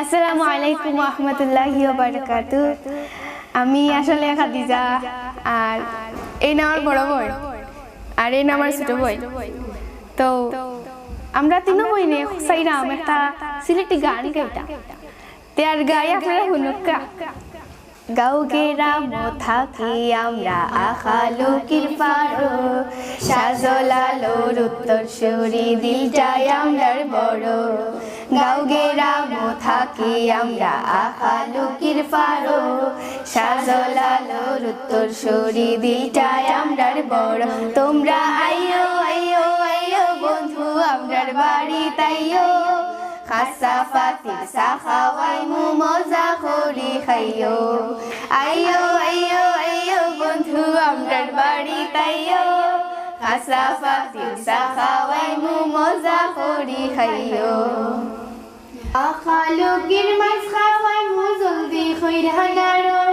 আসসালামু আলাইকুম ওয়া রাহমাতুল্লাহি ওয়া বারাকাতুহু। আমি আসলে খাদিজা, আর এই না আমার বড় বোন, আর এই না আমার ছোট বোন। তো আমরা তিন বোনে সাইরাম একটা সিলেটি গান গাইতাম। তে আর গাই আপনারা শুনুকা। গাও গেরাম থাকি আমরা আখালুকির পারো, সাজলালোর উত্তরসূরি দিলটাই আমরার বড়। গাও গেরাম থাকি আমরা আখালুকির পারো, সাজলালোর উত্তরসূরি দিলটাই আমরার বড়। তোমরা আইয়ো আইয়ো আইয়ো বন্ধু আমরার বাড়ি তাইয়ো, খাসা ফাতির সাখাওয়াই মু মজা করি খাইয়ো। আইয়ো আইয়ো আইয়ো বন্ধু আমরার বাড়ি তাইয়ো, খাসা ফাতির সাখাওয়াই মু মজা করি খাইয়ো। আখালুকির মাছ খাওয়াই মু জলদি খইরা নারো,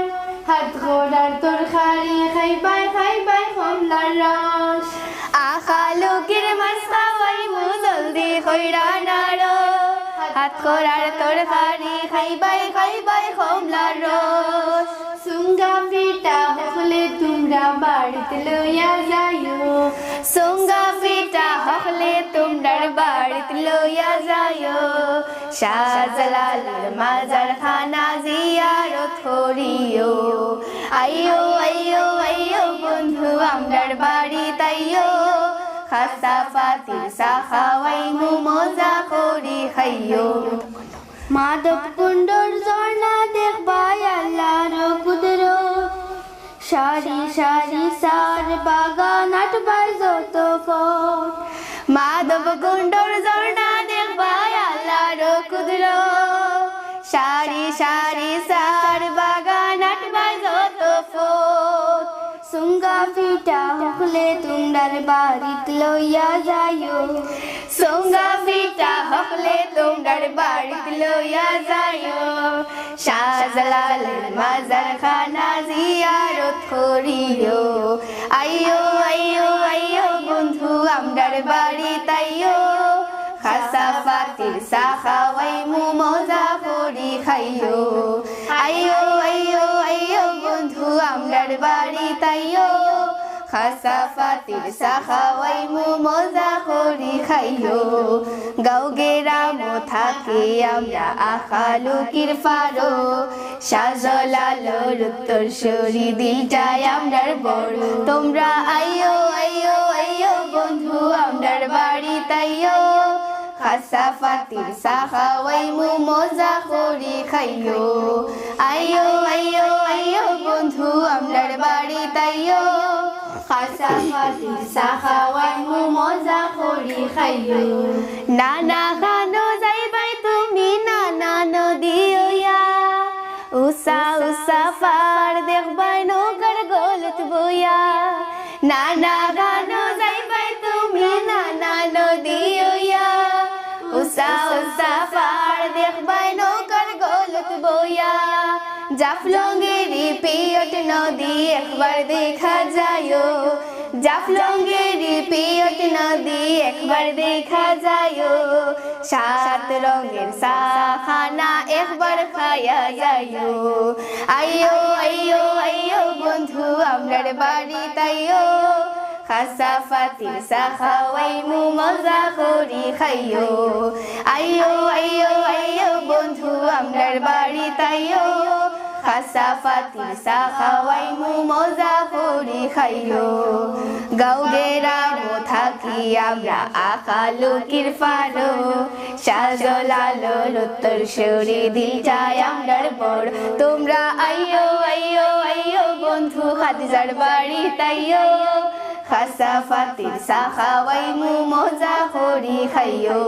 হাত গোড়ার তরকারি খাইবাই খাইবাই কমলার রস। আখালুকির মাছ খাওয়াই মু জলদি খইরা নারো, হাত খোরার তরকারি খাইবাই খাইবাই কমলার রস। সুঙ্গা পিঠা হলে তোমরা বাড়িতে লইয়া যাইও, সুঙ্গা পিঠা হলে তোমরার বাড়িতে লইয়া যাইও। শাহজালালের মাজার খানা জিয়ারত করিও। আইয়ো আইয়ো আইয়ো বন্ধু আমরার বাড়ি তাইয়ো, খাসা ফাতির সাখাওয়াই মু মজা করি খাইয়ো। মাধব কুণ্ডর ঝর্ণা দেখবাই আল্লাহর কুদরত, সারি সারি সার বাগান আটবাই যত ফল। মাধব কুণ্ডর ঝর্ণা দেখবাই আল্লাহর কুদরত, সারি সারি সার বাগান আটবাই যত ফল। সুঙ্গা পিঠা হলে তোমরার বাড়িত লইয়া যাইও, সুঙ্গা পিঠা হলে তোমরার বাড়িত লইয়া যাইও। শাহজালালের মাজার খানা জিয়ারত করিও। আইয়ো আইয়ো আইয়ো বন্ধু আমরার বাড়ি তাইয়ো, খাসা ফাতির সাখাওয়াই মু মজা করি খাইয়ো। আইয়ো আইয়ো আইয়ো বন্ধু আমরার বাড়ি তাইয়ো, খাসা ফাতির সাখাওয়াই মু মজা করি খাইয়ো। গাও গেরাম থাকি আমরা আখালুকির পারো, শাহজালালোর উত্তরসূরি দিলটাই আমরার বড়। তোমরা আইয়ো আইয়ো আইয়ো বন্ধু আমরার বাড়ি তাইয়ো, খাসা ফাতির সাখাওয়াই মু মজা করি খাইয়ো। আইয়ো আইয়ো আইয়ো বন্ধু আমরার বাড়ি তাইয়ো, খাসা ফাতির সাখাওয়াই মু মজা করি খাইয়ো। নানা খানো যাইবাই তুমি নানা নদী ওয়া, উষা উষা ফার দেখবাই নৌকার গলত বইয়া। নানা গানো যাইবাই তুমি নানা নদী ওয়া, উষা উষা ফার দেখবাই নৌকার গলত বইয়া। জাফলঙ্গেরি পিয়ট নদী একবার দেখা যায়ও, জাফলঙ্গেরি পিয়ট নদী একবার দেখা যায়ও। সাত রঙের সাখানা একবার খায়া যায়ও। আইয়ো আইয়ো আইয়ো বন্ধু আমরার বাড়ি তাইয়ো, খাসা ফাতির সাখাওয়াই মু মজা করি খাইয়ো। আইয়ো আইয়ো আইয়ো বন্ধু আমরার বাড়ি তাইয়ো, খাসা ফাতির সাখাওয়াই মু মজা করি খাইয়ো। গাও গেরাম থাকি আমরা আখালুকির পারো, শাহজালালোর উত্তরসূরি দিলটাই আমরার বড়। তোমরা আইয়ো আইয়ো আইয়ো বন্ধু খাদিজার বাড়ি তাইয়ো, খাসা ফাতির সাখাওয়াই মু মজা করি খাইয়ো।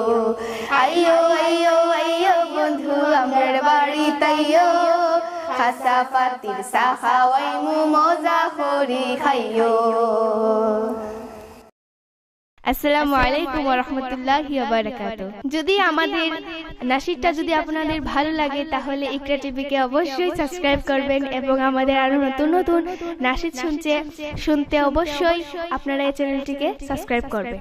আইয়ো আইয়ো আইয়ো বন্ধু আমরার বাড়ি তাইয়ো, খাসা ফাতির সাখাওয়াই মু মজা করি খাইয়ো। আসসালামু আলাইকুম ওয়া রাহমাতুল্লাহি ওয়া বারাকাতুহু। যদি আমাদের নাশিদটা যদি আপনাদের ভালো লাগে তাহলে ইকরা টিভিকে অবশ্যই সাবস্ক্রাইব করবেন, এবং আমাদের আরো নতুন নতুন নাশিদ শুনতে অবশ্যই আপনারা এই চ্যানেলটিকে সাবস্ক্রাইব করবেন।